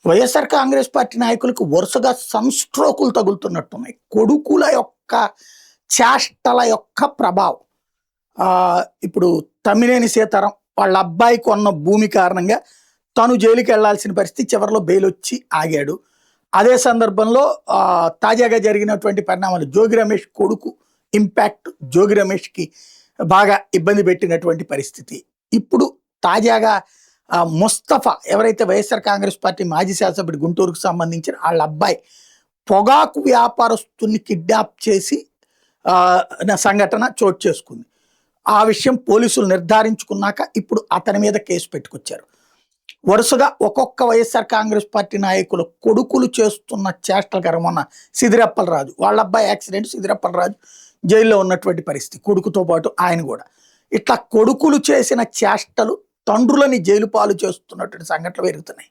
YSR Congress party నాయకులకు వరుసగా సన్‌స్ట్రోకులు తగులుతున్నట్టున్నాయి. కొడుకుల యొక్క చేష్టల యొక్క ప్రభావం. ఇప్పుడు తమ్మినేని సీతారాం వాళ్ళ అబ్బాయి కొన్న భూమి కారణంగా తను జైలుకెళ్లాల్సిన పరిస్థితి, చివరిలో బెయిలొచ్చి ఆగాడు. అదే సందర్భంలో తాజాగా జరిగినటువంటి పరిణామాలు, జోగి రమేష్ కొడుకు ఇంపాక్ట్ జోగి రమేష్‌కి బాగా ఇబ్బంది పెట్టినటువంటి పరిస్థితి. ఇప్పుడు తాజాగా ముస్తఫా ఎవరైతే వైఎస్ఆర్ కాంగ్రెస్ పార్టీ మాజీ శాసనసభ్యుడు గుంటూరుకు సంబంధించిన వాళ్ళ అబ్బాయి పొగాకు వ్యాపారస్తుల్ని కిడ్నాప్ చేసి సంఘటన చోటు చేసుకుంది. ఆ విషయం పోలీసులు నిర్ధారించుకున్నాక ఇప్పుడు అతని మీద కేసు పెట్టుకొచ్చారు. వరుసగా ఒక్కొక్క వైఎస్ఆర్ కాంగ్రెస్ పార్టీ నాయకులు కొడుకులు చేస్తున్న చేష్టలు మొన్న సిదిరప్పలరాజు వాళ్ళ అబ్బాయి యాక్సిడెంట్, సిదిరప్పలరాజు జైల్లో ఉన్నటువంటి పరిస్థితి, కొడుకుతో పాటు ఆయన కూడా. ఇట్లా కొడుకులు చేసిన చేష్టలు తండ్రులని జైలు పాలు చేస్తున్నటువంటి సంఘటనలు పెరుగుతున్నాయి.